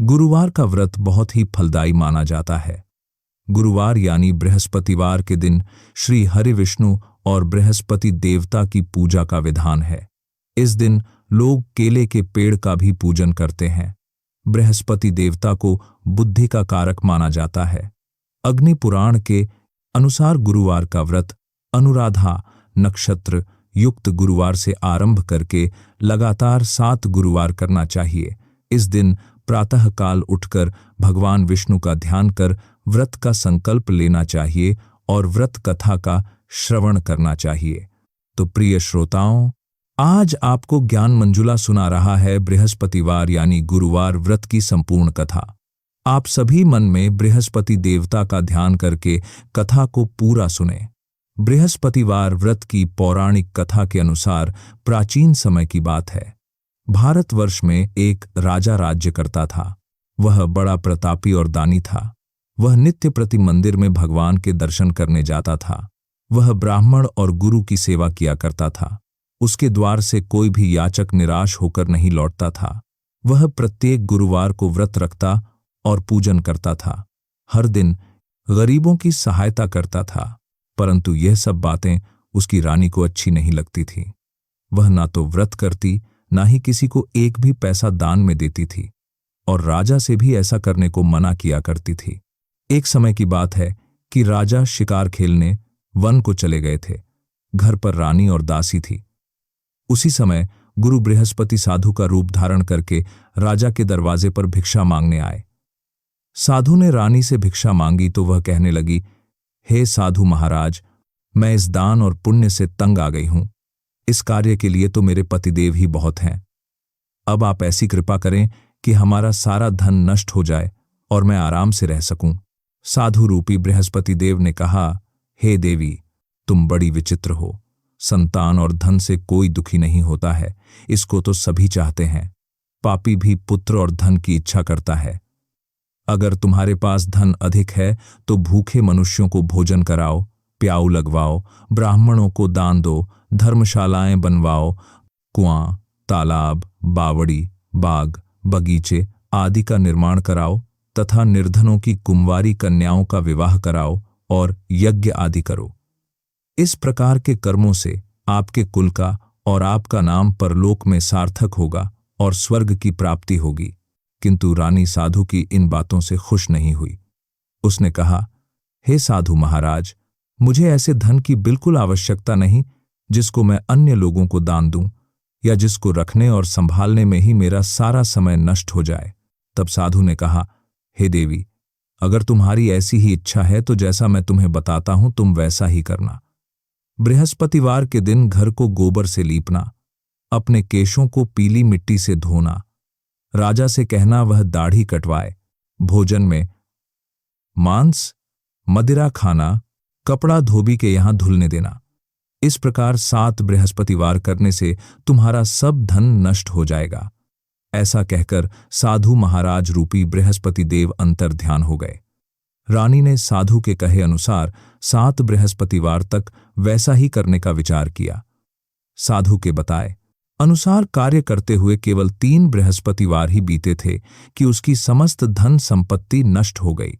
गुरुवार का व्रत बहुत ही फलदायी माना जाता है। गुरुवार यानी बृहस्पतिवार के दिन श्री हरि विष्णु और बृहस्पति देवता की पूजा का विधान है। इस दिन लोग केले के पेड़ का भी पूजन करते हैं। बृहस्पति देवता को बुद्धि का कारक माना जाता है। अग्नि पुराण के अनुसार गुरुवार का व्रत अनुराधा नक्षत्र युक्त गुरुवार से आरंभ करके लगातार 7 गुरुवार करना चाहिए। इस दिन प्रातः काल उठकर भगवान विष्णु का ध्यान कर व्रत का संकल्प लेना चाहिए और व्रत कथा का श्रवण करना चाहिए। तो प्रिय श्रोताओं, आज आपको ज्ञान मंजुला सुना रहा है बृहस्पतिवार यानी गुरुवार व्रत की संपूर्ण कथा। आप सभी मन में बृहस्पति देवता का ध्यान करके कथा को पूरा सुने। बृहस्पतिवार व्रत की पौराणिक कथा के अनुसार प्राचीन समय की बात है। भारतवर्ष में एक राजा राज्य करता था। वह बड़ा प्रतापी और दानी था। वह नित्य प्रति मंदिर में भगवान के दर्शन करने जाता था। वह ब्राह्मण और गुरु की सेवा किया करता था। उसके द्वार से कोई भी याचक निराश होकर नहीं लौटता था। वह प्रत्येक गुरुवार को व्रत रखता और पूजन करता था। हर दिन गरीबों की सहायता करता था। परंतु यह सब बातें उसकी रानी को अच्छी नहीं लगती थी। वह ना तो व्रत करती, ना ही किसी को एक भी पैसा दान में देती थी और राजा से भी ऐसा करने को मना किया करती थी। एक समय की बात है कि राजा शिकार खेलने वन को चले गए थे। घर पर रानी और दासी थी। उसी समय गुरु बृहस्पति साधु का रूप धारण करके राजा के दरवाजे पर भिक्षा मांगने आए। साधु ने रानी से भिक्षा मांगी तो वह कहने लगी, हे साधु महाराज, मैं इस दान और पुण्य से तंग आ गई हूं। इस कार्य के लिए तो मेरे पतिदेव ही बहुत हैं। अब आप ऐसी कृपा करें कि हमारा सारा धन नष्ट हो जाए और मैं आराम से रह सकूं। साधु रूपी बृहस्पति देव ने कहा, हे देवी, तुम बड़ी विचित्र हो। संतान और धन से कोई दुखी नहीं होता है, इसको तो सभी चाहते हैं। पापी भी पुत्र और धन की इच्छा करता है। अगर तुम्हारे पास धन अधिक है तो भूखे मनुष्यों को भोजन कराओ, प्याऊ लगवाओ, ब्राह्मणों को दान दो, धर्मशालाएं बनवाओ, कुआं, तालाब, बावड़ी, बाग, बगीचे आदि का निर्माण कराओ तथा निर्धनों की कुंवारी कन्याओं का विवाह कराओ और यज्ञ आदि करो। इस प्रकार के कर्मों से आपके कुल का और आपका नाम परलोक में सार्थक होगा और स्वर्ग की प्राप्ति होगी। किंतु रानी साधु की इन बातों से खुश नहीं हुई। उसने कहा, हे साधु महाराज, मुझे ऐसे धन की बिल्कुल आवश्यकता नहीं जिसको मैं अन्य लोगों को दान दूं या जिसको रखने और संभालने में ही मेरा सारा समय नष्ट हो जाए। तब साधु ने कहा, हे देवी, अगर तुम्हारी ऐसी ही इच्छा है तो जैसा मैं तुम्हें बताता हूं तुम वैसा ही करना। बृहस्पतिवार के दिन घर को गोबर से लीपना, अपने केशों को पीली मिट्टी से धोना, राजा से कहना वह दाढ़ी कटवाए, भोजन में मांस मदिरा खाना, कपड़ा धोबी के यहां धुलने देना। इस प्रकार 7 बृहस्पतिवार करने से तुम्हारा सब धन नष्ट हो जाएगा। ऐसा कहकर साधु महाराज रूपी बृहस्पति देव अंतर ध्यान हो गए। रानी ने साधु के कहे अनुसार 7 बृहस्पतिवार तक वैसा ही करने का विचार किया। साधु के बताए अनुसार कार्य करते हुए केवल 3 बृहस्पतिवार ही बीते थे कि उसकी समस्त धन संपत्ति नष्ट हो गई।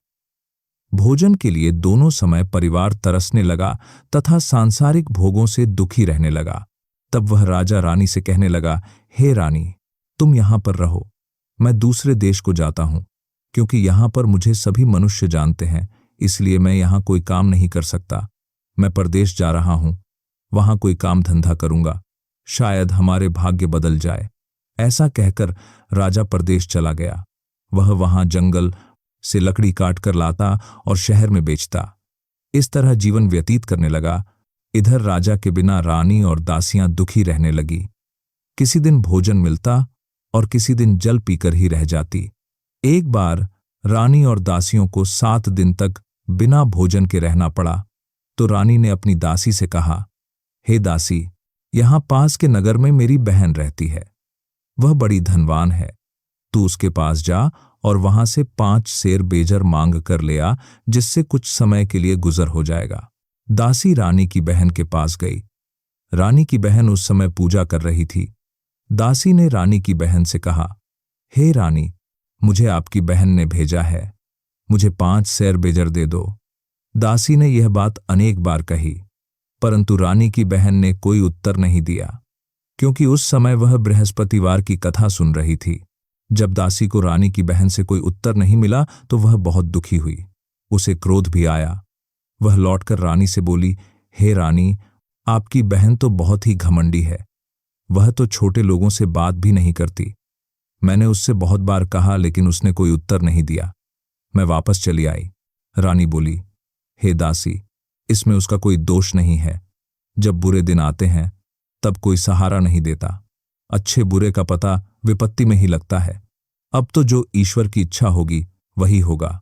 भोजन के लिए दोनों समय परिवार तरसने लगा तथा सांसारिक भोगों से दुखी रहने लगा। तब वह राजा रानी से कहने लगा, हे रानी, तुम यहां पर रहो, मैं दूसरे देश को जाता हूं, क्योंकि यहां पर मुझे सभी मनुष्य जानते हैं, इसलिए मैं यहां कोई काम नहीं कर सकता। मैं परदेश जा रहा हूं, वहां कोई काम धंधा करूंगा, शायद हमारे भाग्य बदल जाए। ऐसा कहकर राजा परदेश चला गया। वह वहां जंगल से लकड़ी काट कर लाता और शहर में बेचता। इस तरह जीवन व्यतीत करने लगा। इधर राजा के बिना रानी और दासियां दुखी रहने लगी। किसी दिन भोजन मिलता और किसी दिन जल पीकर ही रह जाती। एक बार रानी और दासियों को 7 दिन तक बिना भोजन के रहना पड़ा तो रानी ने अपनी दासी से कहा, हे दासी, यहां पास के नगर में मेरी बहन रहती है। वह बड़ी धनवान है। तू उसके पास जा और वहां से 5 सेर बेजर मांग कर ले आ, जिससे कुछ समय के लिए गुजर हो जाएगा। दासी रानी की बहन के पास गई। रानी की बहन उस समय पूजा कर रही थी। दासी ने रानी की बहन से कहा, हे रानी, मुझे आपकी बहन ने भेजा है, मुझे 5 सेर बेजर दे दो। दासी ने यह बात अनेक बार कही, परंतु रानी की बहन ने कोई उत्तर नहीं दिया, क्योंकि उस समय वह बृहस्पतिवार की कथा सुन रही थी। जब दासी को रानी की बहन से कोई उत्तर नहीं मिला तो वह बहुत दुखी हुई, उसे क्रोध भी आया। वह लौटकर रानी से बोली, हे रानी, आपकी बहन तो बहुत ही घमंडी है, वह तो छोटे लोगों से बात भी नहीं करती। मैंने उससे बहुत बार कहा लेकिन उसने कोई उत्तर नहीं दिया। मैं वापस चली आई। रानी बोली, हे दासी, इसमें उसका कोई दोष नहीं है। जब बुरे दिन आते हैं तब कोई सहारा नहीं देता, अच्छे बुरे का पता विपत्ति में ही लगता है। अब तो जो ईश्वर की इच्छा होगी वही होगा,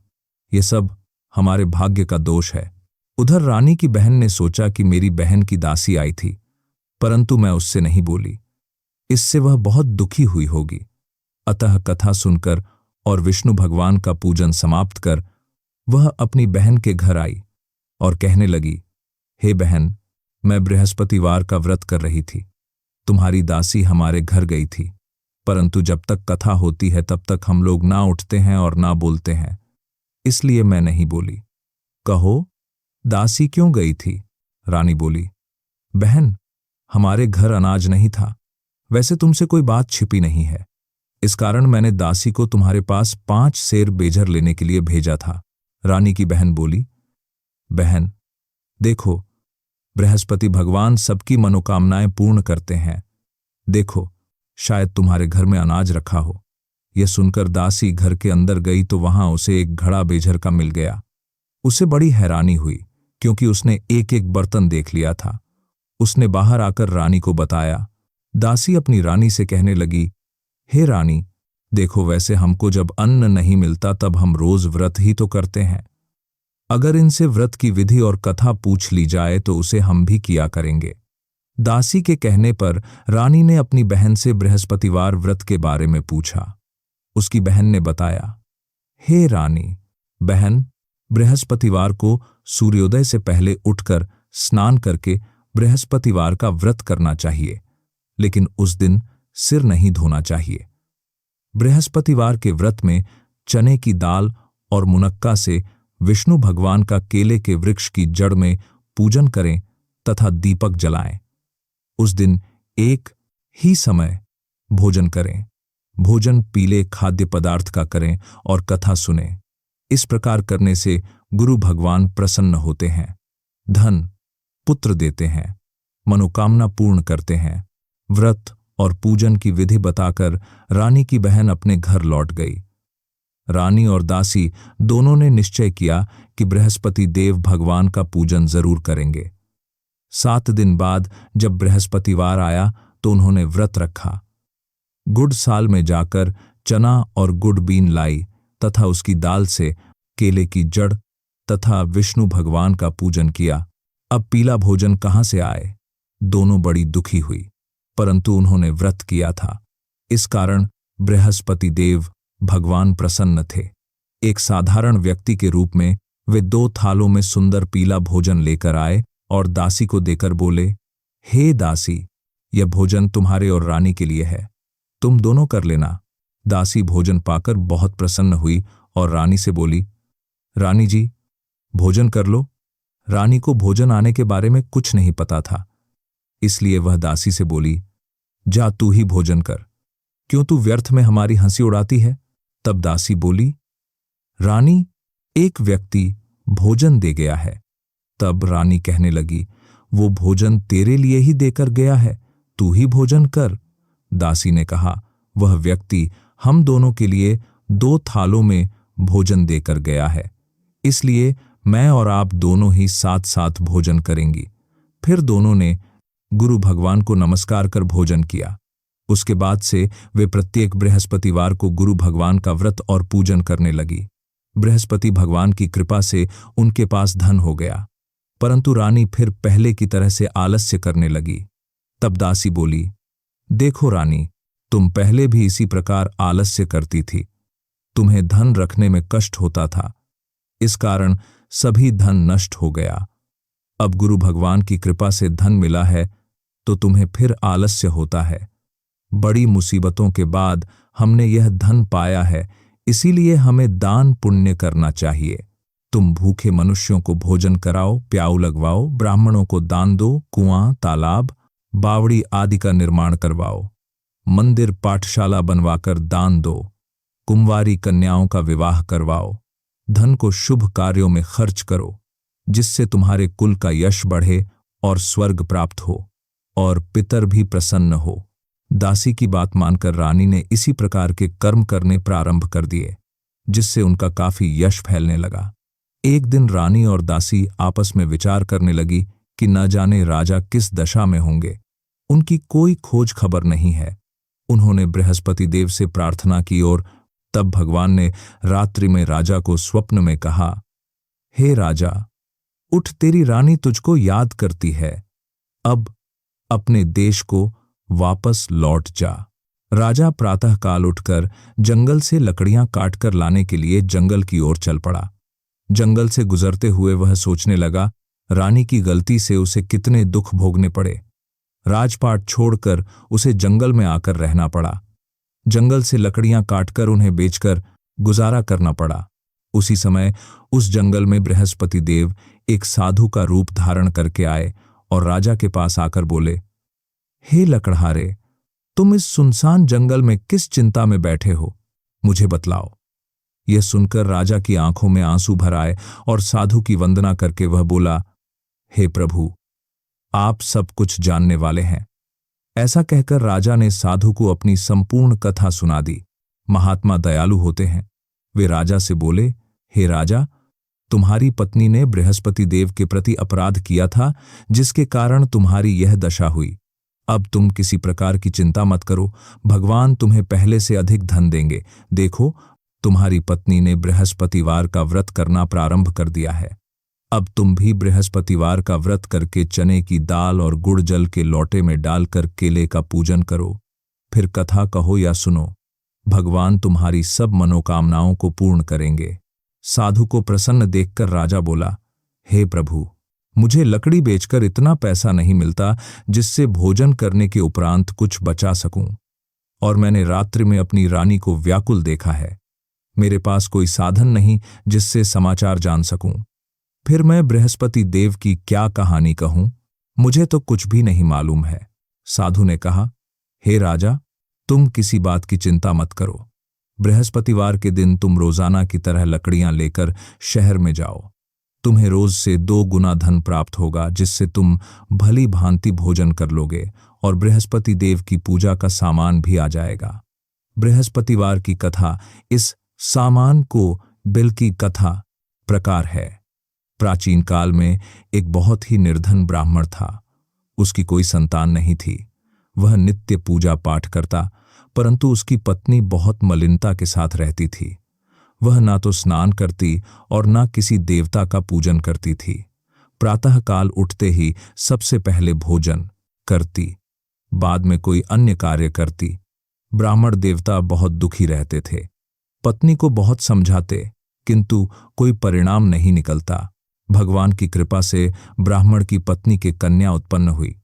ये सब हमारे भाग्य का दोष है। उधर रानी की बहन ने सोचा कि मेरी बहन की दासी आई थी, परंतु मैं उससे नहीं बोली, इससे वह बहुत दुखी हुई होगी। अतः कथा सुनकर और विष्णु भगवान का पूजन समाप्त कर वह अपनी बहन के घर आई और कहने लगी, हे बहन, मैं बृहस्पतिवार का व्रत कर रही थी, तुम्हारी दासी हमारे घर गई थी, परंतु जब तक कथा होती है तब तक हम लोग ना उठते हैं और ना बोलते हैं, इसलिए मैं नहीं बोली। कहो, दासी क्यों गई थी? रानी बोली, बहन, हमारे घर अनाज नहीं था। वैसे तुमसे कोई बात छिपी नहीं है, इस कारण मैंने दासी को तुम्हारे पास 5 सेर बेजर लेने के लिए भेजा था। रानी की बहन बोली, बहन, देखो, बृहस्पति भगवान सबकी मनोकामनाएं पूर्ण करते हैं। देखो, शायद तुम्हारे घर में अनाज रखा हो। यह सुनकर दासी घर के अंदर गई तो वहां उसे एक घड़ा बेजर का मिल गया। उसे बड़ी हैरानी हुई, क्योंकि उसने एक एक बर्तन देख लिया था। उसने बाहर आकर रानी को बताया। दासी अपनी रानी से कहने लगी, हे रानी, देखो, वैसे हमको जब अन्न नहीं मिलता तब हम रोज व्रत ही तो करते हैं। अगर इनसे व्रत की विधि और कथा पूछ ली जाए तो उसे हम भी किया करेंगे। दासी के कहने पर रानी ने अपनी बहन से बृहस्पतिवार व्रत के बारे में पूछा। उसकी बहन ने बताया, हे रानी, बहन, बृहस्पतिवार को सूर्योदय से पहले उठकर स्नान करके बृहस्पतिवार का व्रत करना चाहिए, लेकिन उस दिन सिर नहीं धोना चाहिए। बृहस्पतिवार के व्रत में चने की दाल और मुनक्का से विष्णु भगवान का केले के वृक्ष की जड़ में पूजन करें तथा दीपक जलाएं। उस दिन एक ही समय भोजन करें। भोजन पीले खाद्य पदार्थ का करें और कथा सुनें। इस प्रकार करने से गुरु भगवान प्रसन्न होते हैं, धन पुत्र देते हैं, मनोकामना पूर्ण करते हैं। व्रत और पूजन की विधि बताकर रानी की बहन अपने घर लौट गई। रानी और दासी दोनों ने निश्चय किया कि बृहस्पति देव भगवान का पूजन जरूर करेंगे। 7 दिन बाद जब बृहस्पतिवार आया तो उन्होंने व्रत रखा। गुड़ साल में जाकर चना और गुड़ बीन लाई तथा उसकी दाल से केले की जड़ तथा विष्णु भगवान का पूजन किया। अब पीला भोजन कहाँ से आए? दोनों बड़ी दुखी हुई, परंतु उन्होंने व्रत किया था, इस कारण बृहस्पति देव भगवान प्रसन्न थे। एक साधारण व्यक्ति के रूप में वे 2 थालों में सुंदर पीला भोजन लेकर आए और दासी को देकर बोले, हे दासी, यह भोजन तुम्हारे और रानी के लिए है, तुम दोनों कर लेना। दासी भोजन पाकर बहुत प्रसन्न हुई और रानी से बोली, रानी जी, भोजन कर लो। रानी को भोजन आने के बारे में कुछ नहीं पता था, इसलिए वह दासी से बोली, जा तू ही भोजन कर, क्यों तू व्यर्थ में हमारी हंसी उड़ाती है? तब दासी बोली, रानी, एक व्यक्ति भोजन दे गया है। तब रानी कहने लगी, वो भोजन तेरे लिए ही देकर गया है, तू ही भोजन कर। दासी ने कहा, वह व्यक्ति हम दोनों के लिए 2 थालों में भोजन देकर गया है, इसलिए मैं और आप दोनों ही साथ साथ भोजन करेंगी। फिर दोनों ने गुरु भगवान को नमस्कार कर भोजन किया। उसके बाद से वे प्रत्येक बृहस्पतिवार को गुरु भगवान का व्रत और पूजन करने लगी। बृहस्पति भगवान की कृपा से उनके पास धन हो गया, परंतु रानी फिर पहले की तरह से आलस्य करने लगी। तब दासी बोली, देखो रानी, तुम पहले भी इसी प्रकार आलस्य करती थी, तुम्हें धन रखने में कष्ट होता था, इस कारण सभी धन नष्ट हो गया। अब गुरु भगवान की कृपा से धन मिला है तो तुम्हें फिर आलस्य होता है। बड़ी मुसीबतों के बाद हमने यह धन पाया है, इसीलिए हमें दान पुण्य करना चाहिए। तुम भूखे मनुष्यों को भोजन कराओ, प्याऊ लगवाओ, ब्राह्मणों को दान दो, कुआं, तालाब, बावड़ी आदि का निर्माण करवाओ, मंदिर पाठशाला बनवाकर दान दो, कुंवारी कन्याओं का विवाह करवाओ, धन को शुभ कार्यों में खर्च करो, जिससे तुम्हारे कुल का यश बढ़े और स्वर्ग प्राप्त हो और पितर भी प्रसन्न हो। दासी की बात मानकर रानी ने इसी प्रकार के कर्म करने प्रारंभ कर दिए, जिससे उनका काफी यश फैलने लगा। एक दिन रानी और दासी आपस में विचार करने लगी कि न जाने राजा किस दशा में होंगे, उनकी कोई खोज खबर नहीं है। उन्होंने बृहस्पति देव से प्रार्थना की और तब भगवान ने रात्रि में राजा को स्वप्न में कहा, हे राजा, उठ, तेरी रानी तुझको याद करती है, अब अपने देश को वापस लौट जा। राजा प्रातःकाल उठकर जंगल से लकड़ियां काटकर लाने के लिए जंगल की ओर चल पड़ा। जंगल से गुजरते हुए वह सोचने लगा, रानी की गलती से उसे कितने दुख भोगने पड़े। राजपाट छोड़कर उसे जंगल में आकर रहना पड़ा। जंगल से लकड़ियां काटकर उन्हें बेचकर गुजारा करना पड़ा। उसी समय उस जंगल में बृहस्पति देव एक साधु का रूप धारण करके आए और राजा के पास आकर बोले, हे लकड़हारे, तुम इस सुनसान जंगल में किस चिंता में बैठे हो, मुझे बतलाओ। यह सुनकर राजा की आंखों में आंसू भर आए और साधु की वंदना करके वह बोला, हे प्रभु, आप सब कुछ जानने वाले हैं। ऐसा कहकर राजा ने साधु को अपनी संपूर्ण कथा सुना दी। महात्मा दयालु होते हैं। वे राजा से बोले, हे राजा, तुम्हारी पत्नी ने बृहस्पति देव के प्रति अपराध किया था, जिसके कारण तुम्हारी यह दशा हुई। अब तुम किसी प्रकार की चिंता मत करो, भगवान तुम्हें पहले से अधिक धन देंगे। देखो, तुम्हारी पत्नी ने बृहस्पतिवार का व्रत करना प्रारंभ कर दिया है। अब तुम भी बृहस्पतिवार का व्रत करके चने की दाल और गुड़ जल के लोटे में डालकर केले का पूजन करो, फिर कथा कहो या सुनो, भगवान तुम्हारी सब मनोकामनाओं को पूर्ण करेंगे। साधु को प्रसन्न देखकर राजा बोला, हे प्रभु, मुझे लकड़ी बेचकर इतना पैसा नहीं मिलता जिससे भोजन करने के उपरांत कुछ बचा सकूं, और मैंने रात्रि में अपनी रानी को व्याकुल देखा है। मेरे पास कोई साधन नहीं जिससे समाचार जान सकूं। फिर मैं बृहस्पति देव की क्या कहानी कहूं, मुझे तो कुछ भी नहीं मालूम है। साधु ने कहा, हे राजा, तुम किसी बात की चिंता मत करो। बृहस्पतिवार के दिन तुम रोजाना की तरह लकड़ियां लेकर शहर में जाओ। तुम्हें रोज से 2 गुना धन प्राप्त होगा, जिससे तुम भली भांति भोजन कर लोगे और बृहस्पति देव की पूजा का सामान भी आ जाएगा। बृहस्पतिवार की कथा इस सामान को बिल की कथा प्रकार है। प्राचीन काल में एक बहुत ही निर्धन ब्राह्मण था। उसकी कोई संतान नहीं थी। वह नित्य पूजा पाठ करता, परंतु उसकी पत्नी बहुत मलिनता के साथ रहती थी। वह ना तो स्नान करती और ना किसी देवता का पूजन करती थी। प्रातःकाल उठते ही सबसे पहले भोजन करती, बाद में कोई अन्य कार्य करती। ब्राह्मण देवता बहुत दुखी रहते थे। पत्नी को बहुत समझाते, किंतु कोई परिणाम नहीं निकलता। भगवान की कृपा से ब्राह्मण की पत्नी के कन्या उत्पन्न हुई।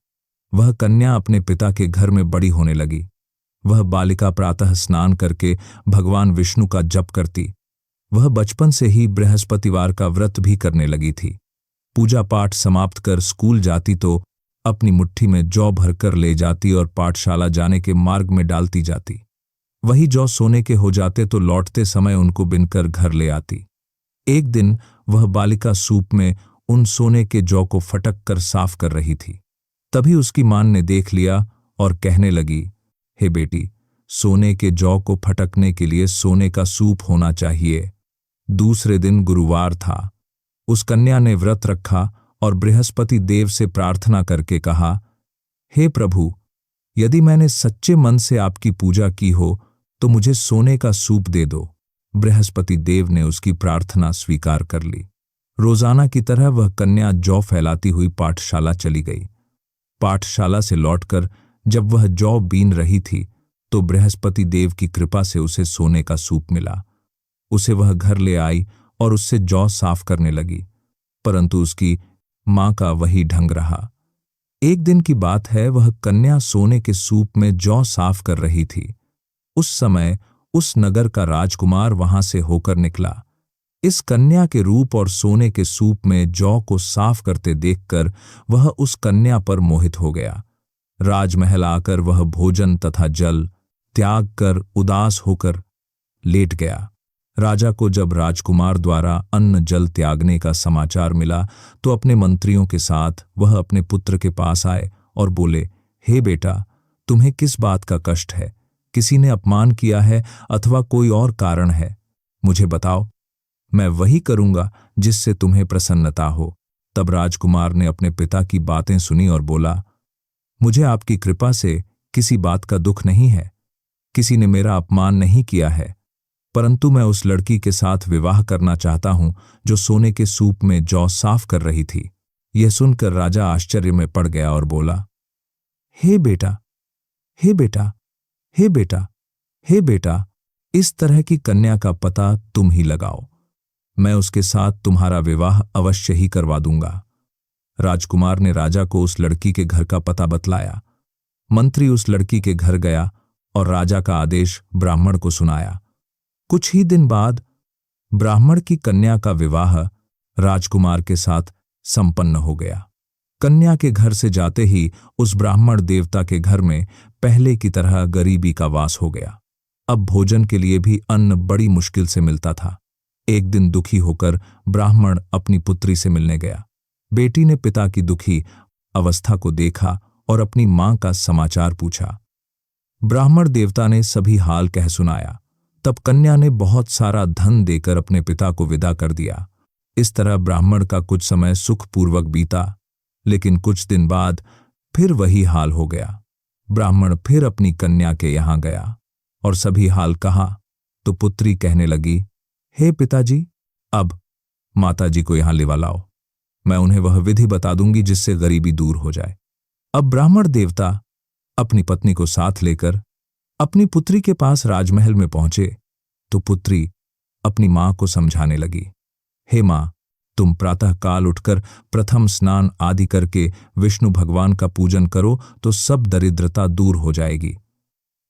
वह कन्या अपने पिता के घर में बड़ी होने लगी। वह बालिका प्रातः स्नान करके भगवान विष्णु का जप करती। वह बचपन से ही बृहस्पतिवार का व्रत भी करने लगी थी। पूजा पाठ समाप्त कर स्कूल जाती तो अपनी मुट्ठी में जौ भरकर ले जाती और पाठशाला जाने के मार्ग में डालती जाती। वही जौ सोने के हो जाते तो लौटते समय उनको बिनकर घर ले आती। एक दिन वह बालिका सूप में उन सोने के जौ को फटक कर साफ कर रही थी। तभी उसकी मां ने देख लिया और कहने लगी, हे बेटी, सोने के जौ को फटकने के लिए सोने का सूप होना चाहिए। दूसरे दिन गुरुवार था। उस कन्या ने व्रत रखा और बृहस्पति देव से प्रार्थना करके कहा, हे प्रभु, यदि मैंने सच्चे मन से आपकी पूजा की हो तो मुझे सोने का सूप दे दो। बृहस्पति देव ने उसकी प्रार्थना स्वीकार कर ली। रोजाना की तरह वह कन्या जौ फैलाती हुई पाठशाला चली गई। पाठशाला से लौटकर जब वह जौ बीन रही थी तो बृहस्पति देव की कृपा से उसे सोने का सूप मिला। उसे वह घर ले आई और उससे जौ साफ करने लगी, परंतु उसकी मां का वही ढंग रहा। एक दिन की बात है, वह कन्या सोने के सूप में जौ साफ कर रही थी। उस समय उस नगर का राजकुमार वहां से होकर निकला। इस कन्या के रूप और सोने के सूप में जौ को साफ करते देखकर वह उस कन्या पर मोहित हो गया। राजमहल आकर वह भोजन तथा जल त्याग कर उदास होकर लेट गया। राजा को जब राजकुमार द्वारा अन्न जल त्यागने का समाचार मिला तो अपने मंत्रियों के साथ वह अपने पुत्र के पास आए और बोले, हे बेटा, तुम्हें किस बात का कष्ट है? किसी ने अपमान किया है अथवा कोई और कारण है? मुझे बताओ, मैं वही करूंगा जिससे तुम्हें प्रसन्नता हो। तब राजकुमार ने अपने पिता की बातें सुनी और बोला, मुझे आपकी कृपा से किसी बात का दुख नहीं है। किसी ने मेरा अपमान नहीं किया है, परंतु मैं उस लड़की के साथ विवाह करना चाहता हूं जो सोने के सूप में जौ साफ कर रही थी। यह सुनकर राजा आश्चर्य में पड़ गया और बोला, हे बेटा, हे बेटा, हे बेटा, हे बेटा, इस तरह की कन्या का पता तुम ही लगाओ। मैं उसके साथ तुम्हारा विवाह अवश्य ही करवा दूंगा। राजकुमार ने राजा को उस लड़की के घर का पता बतलाया। मंत्री उस लड़की के घर गया और राजा का आदेश ब्राह्मण को सुनाया। कुछ ही दिन बाद ब्राह्मण की कन्या का विवाह राजकुमार के साथ संपन्न हो गया। कन्या के घर से जाते ही उस ब्राह्मण देवता के घर में पहले की तरह गरीबी का वास हो गया। अब भोजन के लिए भी अन्न बड़ी मुश्किल से मिलता था। एक दिन दुखी होकर ब्राह्मण अपनी पुत्री से मिलने गया। बेटी ने पिता की दुखी अवस्था को देखा और अपनी मां का समाचार पूछा। ब्राह्मण देवता ने सभी हाल कह सुनाया। तब कन्या ने बहुत सारा धन देकर अपने पिता को विदा कर दिया। इस तरह ब्राह्मण का कुछ समय सुखपूर्वक बीता, लेकिन कुछ दिन बाद फिर वही हाल हो गया। ब्राह्मण फिर अपनी कन्या के यहां गया और सभी हाल कहा तो पुत्री कहने लगी, हे पिताजी, अब माताजी को यहां लिवा लाओ। मैं उन्हें वह विधि बता दूंगी जिससे गरीबी दूर हो जाए। अब ब्राह्मण देवता अपनी पत्नी को साथ लेकर अपनी पुत्री के पास राजमहल में पहुंचे तो पुत्री अपनी मां को समझाने लगी, हे मां, तुम प्रातःकाल उठकर प्रथम स्नान आदि करके विष्णु भगवान का पूजन करो तो सब दरिद्रता दूर हो जाएगी।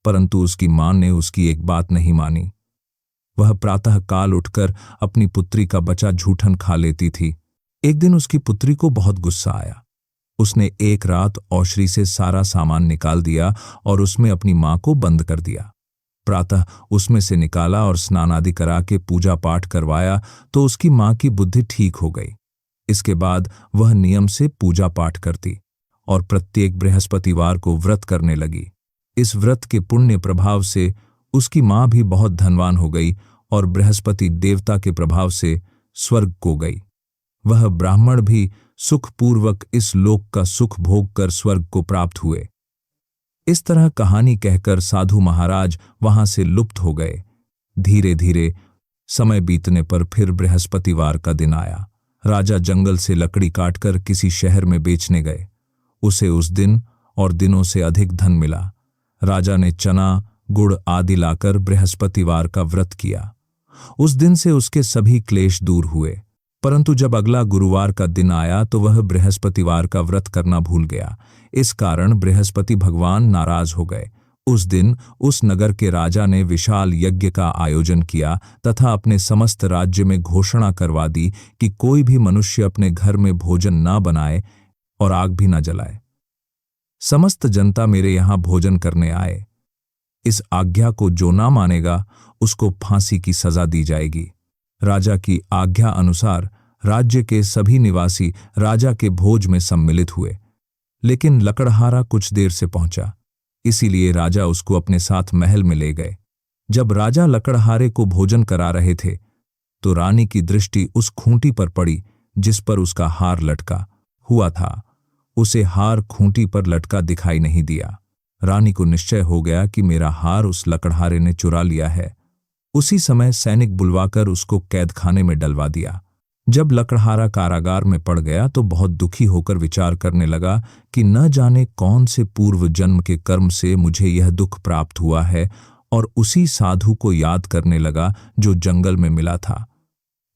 परंतु उसकी मां ने उसकी एक बात नहीं मानी। वह प्रातःकाल उठकर अपनी पुत्री का बचा झूठन खा लेती थी। एक दिन उसकी पुत्री को बहुत गुस्सा आया। उसने एक रात औशरी से सारा सामान निकाल दिया और उसमें अपनी मां को बंद कर दिया। प्रातः उसमें से निकाला और स्नान आदि करा के पूजा पाठ करवाया तो उसकी मां की बुद्धि ठीक हो गई। इसके बाद वह नियम से पूजा पाठ करती और प्रत्येक बृहस्पतिवार को व्रत करने लगी। इस व्रत के पुण्य प्रभाव से उसकी मां भी बहुत धनवान हो गई और बृहस्पति देवता के प्रभाव से स्वर्ग को गई। वह ब्राह्मण भी सुखपूर्वक इस लोक का सुख भोग कर स्वर्ग को प्राप्त हुए। इस तरह कहानी कहकर साधु महाराज वहां से लुप्त हो गए। धीरे धीरे समय बीतने पर फिर बृहस्पतिवार का दिन आया। राजा जंगल से लकड़ी काटकर किसी शहर में बेचने गए। उसे उस दिन और दिनों से अधिक धन मिला। राजा ने चना, गुड़ आदि लाकर बृहस्पतिवार का व्रत किया। उस दिन से उसके सभी क्लेश दूर हुए। परंतु जब अगला गुरुवार का दिन आया तो वह बृहस्पतिवार का व्रत करना भूल गया। इस कारण बृहस्पति भगवान नाराज हो गए। उस दिन उस नगर के राजा ने विशाल यज्ञ का आयोजन किया तथा अपने समस्त राज्य में घोषणा करवा दी कि कोई भी मनुष्य अपने घर में भोजन ना बनाए और आग भी ना जलाए। समस्त जनता मेरे यहां भोजन करने आए। इस आज्ञा को जो ना मानेगा उसको फांसी की सजा दी जाएगी। राजा की आज्ञा अनुसार राज्य के सभी निवासी राजा के भोज में सम्मिलित हुए, लेकिन लकड़हारा कुछ देर से पहुंचा, इसीलिए राजा उसको अपने साथ महल में ले गए। जब राजा लकड़हारे को भोजन करा रहे थे तो रानी की दृष्टि उस खूंटी पर पड़ी जिस पर उसका हार लटका हुआ था। उसे हार खूंटी पर लटका दिखाई नहीं दिया। रानी को निश्चय हो गया कि मेरा हार उस लकड़हारे ने चुरा लिया है। उसी समय सैनिक बुलवाकर उसको कैदखाने में डलवा दिया। जब लकड़हारा कारागार में पड़ गया तो बहुत दुखी होकर विचार करने लगा कि न जाने कौन से पूर्व जन्म के कर्म से मुझे यह दुख प्राप्त हुआ है, और उसी साधु को याद करने लगा जो जंगल में मिला था।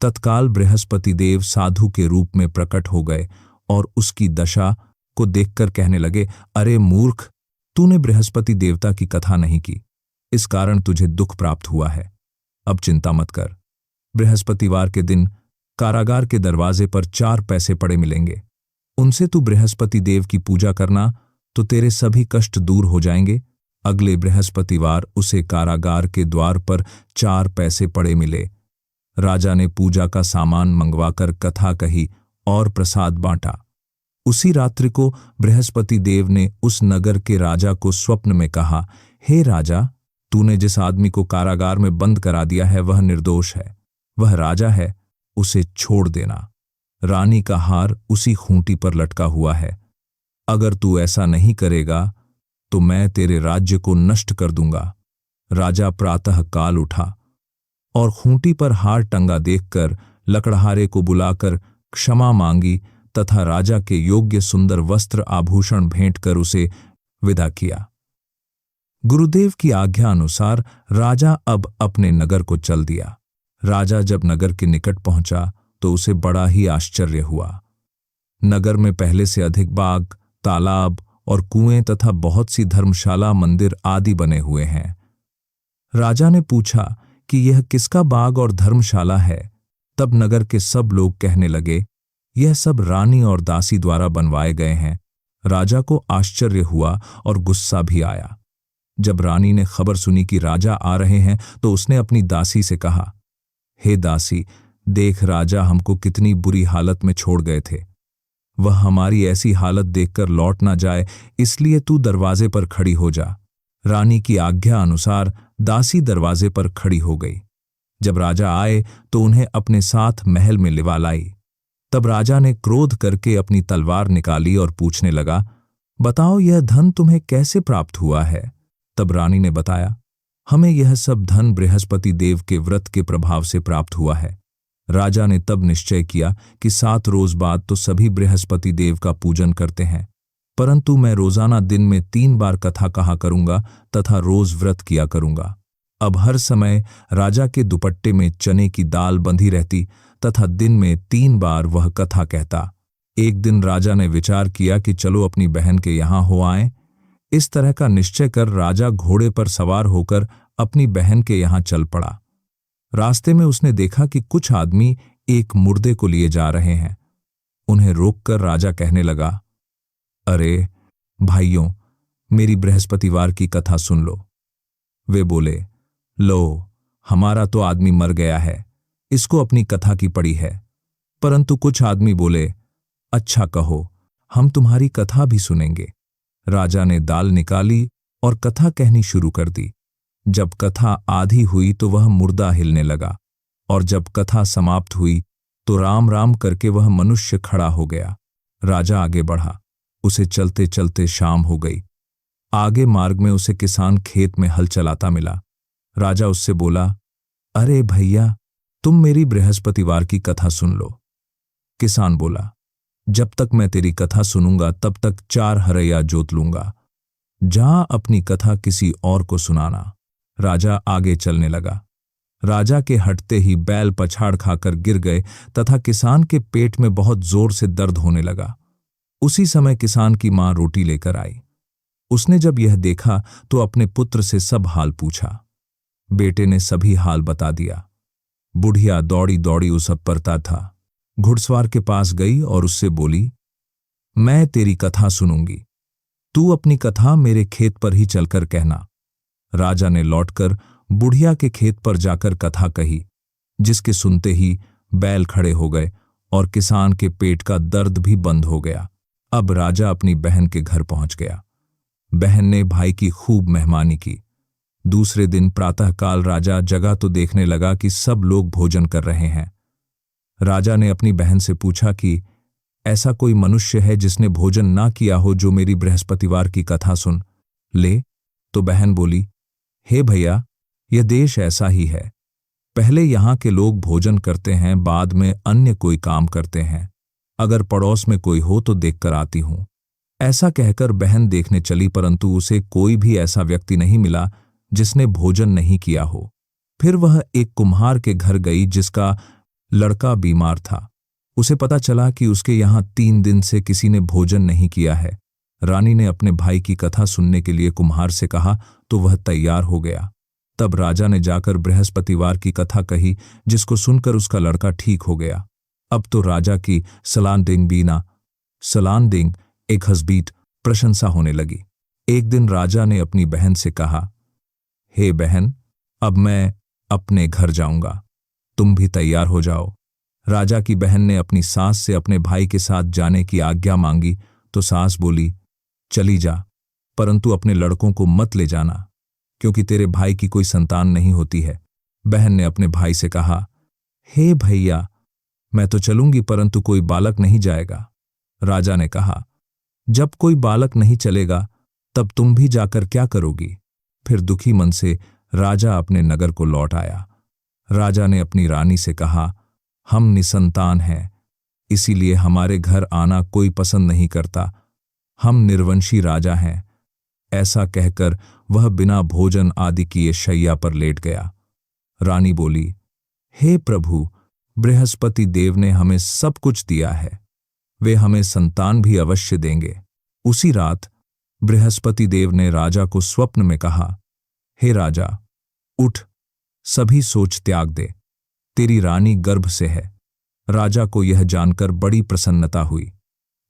तत्काल बृहस्पति देव साधु के रूप में प्रकट हो गए और उसकी दशा को देखकर कहने लगे, अरे मूर्ख, तूने बृहस्पति देवता की कथा नहीं की। इस कारण तुझे दुख प्राप्त हुआ है। अब चिंता मत कर। बृहस्पतिवार के दिन कारागार के दरवाजे पर 4 पैसे पड़े मिलेंगे। उनसे तू बृहस्पति देव की पूजा करना तो तेरे सभी कष्ट दूर हो जाएंगे। अगले बृहस्पतिवार उसे कारागार के द्वार पर 4 पैसे पड़े मिले। राजा ने पूजा का सामान मंगवाकर कथा कही और प्रसाद बांटा। उसी रात्रि को बृहस्पति देव ने उस नगर के राजा को स्वप्न में कहा, हे राजा, तूने जिस आदमी को कारागार में बंद करा दिया है वह निर्दोष है, वह राजा है, उसे छोड़ देना। रानी का हार उसी खूंटी पर लटका हुआ है। अगर तू ऐसा नहीं करेगा तो मैं तेरे राज्य को नष्ट कर दूंगा। राजा प्रातः काल उठा और खूंटी पर हार टंगा देखकर लकड़हारे को बुलाकर क्षमा मांगी तथा राजा के योग्य सुंदर वस्त्र आभूषण भेंट कर उसे विदा किया। गुरुदेव की आज्ञा अनुसार राजा अब अपने नगर को चल दिया। राजा जब नगर के निकट पहुंचा तो उसे बड़ा ही आश्चर्य हुआ। नगर में पहले से अधिक बाग, तालाब और कुएं तथा बहुत सी धर्मशाला, मंदिर आदि बने हुए हैं। राजा ने पूछा कि यह किसका बाग और धर्मशाला है। तब नगर के सब लोग कहने लगे, यह सब रानी और दासी द्वारा बनवाए गए हैं। राजा को आश्चर्य हुआ और गुस्सा भी आया। जब रानी ने खबर सुनी कि राजा आ रहे हैं तो उसने अपनी दासी से कहा, हे दासी, देख राजा हमको कितनी बुरी हालत में छोड़ गए थे। वह हमारी ऐसी हालत देखकर लौट ना जाए, इसलिए तू दरवाजे पर खड़ी हो जा। रानी की आज्ञा अनुसार दासी दरवाजे पर खड़ी हो गई। जब राजा आए तो उन्हें अपने साथ महल में लिवा लाई। तब राजा ने क्रोध करके अपनी तलवार निकाली और पूछने लगा, बताओ यह धन तुम्हें कैसे प्राप्त हुआ है। तब रानी ने बताया, हमें यह सब धन बृहस्पति देव के व्रत के प्रभाव से प्राप्त हुआ है। राजा ने तब निश्चय किया कि 7 रोज बाद तो सभी बृहस्पति देव का पूजन करते हैं, परंतु मैं रोजाना दिन में 3 बार कथा कहा करूंगा तथा रोज व्रत किया करूंगा। अब हर समय राजा के दुपट्टे में चने की दाल बंधी रहती तथा दिन में 3 बार वह कथा कहता। एक दिन राजा ने विचार किया कि चलो अपनी बहन के यहां हो आएं। इस तरह का निश्चय कर राजा घोड़े पर सवार होकर अपनी बहन के यहां चल पड़ा। रास्ते में उसने देखा कि कुछ आदमी एक मुर्दे को लिए जा रहे हैं। उन्हें रोककर राजा कहने लगा, अरे भाइयों, मेरी बृहस्पतिवार की कथा सुन लो। वे बोले, लो, हमारा तो आदमी मर गया है, इसको अपनी कथा की पड़ी है। परंतु कुछ आदमी बोले, अच्छा कहो, हम तुम्हारी कथा भी सुनेंगे। राजा ने दाल निकाली और कथा कहनी शुरू कर दी। जब कथा आधी हुई तो वह मुर्दा हिलने लगा, और जब कथा समाप्त हुई तो राम राम करके वह मनुष्य खड़ा हो गया। राजा आगे बढ़ा। उसे चलते चलते शाम हो गई। आगे मार्ग में उसे किसान खेत में हल चलाता मिला। राजा उससे बोला, अरे भैया, तुम मेरी बृहस्पतिवार की कथा सुन लो। किसान बोला, जब तक मैं तेरी कथा सुनूंगा तब तक 4 हरैया जोत लूंगा। जा अपनी कथा किसी और को सुनाना। राजा आगे चलने लगा। राजा के हटते ही बैल पछाड़ खाकर गिर गए तथा किसान के पेट में बहुत जोर से दर्द होने लगा। उसी समय किसान की मां रोटी लेकर आई। उसने जब यह देखा तो अपने पुत्र से सब हाल पूछा। बेटे ने सभी हाल बता दिया। बुढ़िया दौड़ी दौड़ी उस परता था। घुड़सवार के पास गई और उससे बोली, मैं तेरी कथा सुनूंगी, तू अपनी कथा मेरे खेत पर ही चलकर कहना। राजा ने लौटकर बुढ़िया के खेत पर जाकर कथा कही, जिसके सुनते ही बैल खड़े हो गए और किसान के पेट का दर्द भी बंद हो गया। अब राजा अपनी बहन के घर पहुंच गया। बहन ने भाई की खूब मेहमानी की। दूसरे दिन प्रातःकाल राजा जगा तो देखने लगा कि सब लोग भोजन कर रहे हैं। राजा ने अपनी बहन से पूछा कि ऐसा कोई मनुष्य है जिसने भोजन ना किया हो जो मेरी बृहस्पतिवार की कथा सुन ले। तो बहन बोली, हे भैया, यह देश ऐसा ही है। पहले यहाँ के लोग भोजन करते हैं, बाद में अन्य कोई काम करते हैं। अगर पड़ोस में कोई हो तो देखकर आती हूं। ऐसा कहकर बहन देखने चली, परंतु उसे कोई भी ऐसा व्यक्ति नहीं मिला जिसने भोजन नहीं किया हो। फिर वह एक कुम्हार के घर गई जिसका लड़का बीमार था। उसे पता चला कि उसके यहाँ 3 दिन से किसी ने भोजन नहीं किया है। रानी ने अपने भाई की कथा सुनने के लिए कुम्हार से कहा तो वह तैयार हो गया। तब राजा ने जाकर बृहस्पतिवार की कथा कही, जिसको सुनकर उसका लड़का ठीक हो गया। अब तो राजा की सलानदिंग एक हसबीट प्रशंसा होने लगी। एक दिन राजा ने अपनी बहन से कहा, हे बहन, अब मैं अपने घर जाऊंगा, तुम भी तैयार हो जाओ। राजा की बहन ने अपनी सास से अपने भाई के साथ जाने की आज्ञा मांगी तो सास बोली, चली जा, परंतु अपने लड़कों को मत ले जाना, क्योंकि तेरे भाई की कोई संतान नहीं होती है। बहन ने अपने भाई से कहा, हे भैया, मैं तो चलूंगी, परंतु कोई बालक नहीं जाएगा। राजा ने कहा, जब कोई बालक नहीं चलेगा तब तुम भी जाकर क्या करोगी? फिर दुखी मन से राजा अपने नगर को लौट आया। राजा ने अपनी रानी से कहा, हम निसंतान हैं, इसीलिए हमारे घर आना कोई पसंद नहीं करता, हम निर्वंशी राजा हैं। ऐसा कहकर वह बिना भोजन आदि किए शैया पर लेट गया। रानी बोली, हे प्रभु, बृहस्पति देव ने हमें सब कुछ दिया है, वे हमें संतान भी अवश्य देंगे। उसी रात बृहस्पति देव ने राजा को स्वप्न में कहा, हे राजा, उठ, सभी सोच त्याग दे, तेरी रानी गर्भ से है। राजा को यह जानकर बड़ी प्रसन्नता हुई।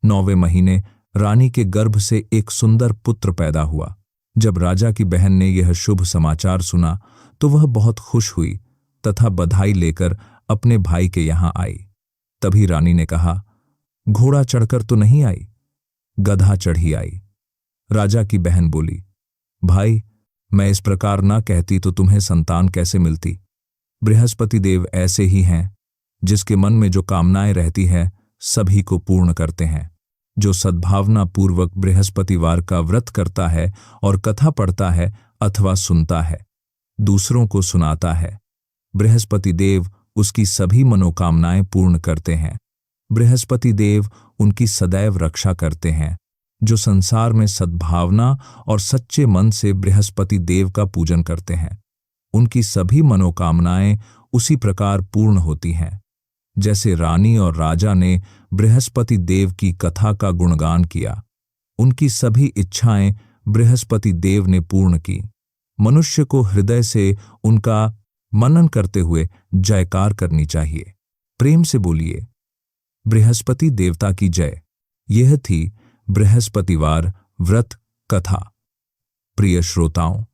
9वें महीने रानी के गर्भ से एक सुंदर पुत्र पैदा हुआ। जब राजा की बहन ने यह शुभ समाचार सुना तो वह बहुत खुश हुई तथा बधाई लेकर अपने भाई के यहाँ आई। तभी रानी ने कहा, घोड़ा चढ़कर तो नहीं आई, गधा चढ़ी आई। राजा की बहन बोली, भाई, मैं इस प्रकार ना कहती तो तुम्हें संतान कैसे मिलती? बृहस्पति देव ऐसे ही हैं, जिसके मन में जो कामनाएं रहती है सभी को पूर्ण करते हैं। जो सद्भावना पूर्वक बृहस्पतिवार का व्रत करता है और कथा पढ़ता है अथवा सुनता है, दूसरों को सुनाता है, बृहस्पति देव उसकी सभी मनोकामनाएं पूर्ण करते हैं। बृहस्पति देव उनकी सदैव रक्षा करते हैं। जो संसार में सद्भावना और सच्चे मन से बृहस्पति देव का पूजन करते हैं, उनकी सभी मनोकामनाएं उसी प्रकार पूर्ण होती हैं। जैसे रानी और राजा ने बृहस्पति देव की कथा का गुणगान किया, उनकी सभी इच्छाएं बृहस्पति देव ने पूर्ण की। मनुष्य को हृदय से उनका मनन करते हुए जयकार करनी चाहिए। प्रेम से बोलिए, बृहस्पति देवता की जय। यह थी बृहस्पतिवार व्रत कथा। प्रिय श्रोताओं,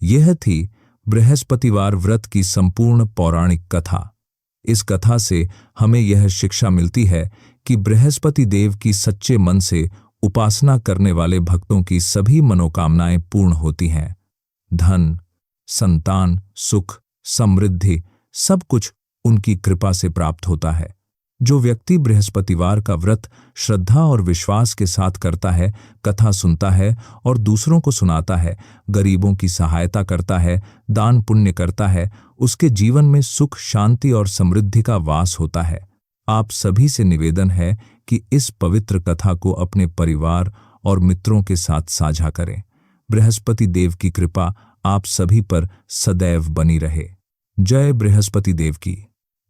यह थी बृहस्पतिवार व्रत की संपूर्ण पौराणिक कथा। इस कथा से हमें यह शिक्षा मिलती है कि बृहस्पति देव की सच्चे मन से उपासना करने वाले भक्तों की सभी मनोकामनाएं पूर्ण होती हैं। धन, संतान, सुख, समृद्धि सब कुछ उनकी कृपा से प्राप्त होता है। जो व्यक्ति बृहस्पतिवार का व्रत श्रद्धा और विश्वास के साथ करता है, कथा सुनता है और दूसरों को सुनाता है, गरीबों की सहायता करता है, दान पुण्य करता है, उसके जीवन में सुख, शांति और समृद्धि का वास होता है। आप सभी से निवेदन है कि इस पवित्र कथा को अपने परिवार और मित्रों के साथ साझा करें। बृहस्पति देव की कृपा आप सभी पर सदैव बनी रहे। जय बृहस्पति देव की,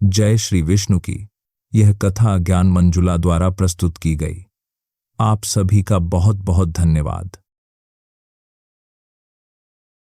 जय श्री विष्णु की। यह कथा ज्ञान मंजुला द्वारा प्रस्तुत की गई। आप सभी का बहुत बहुत धन्यवाद।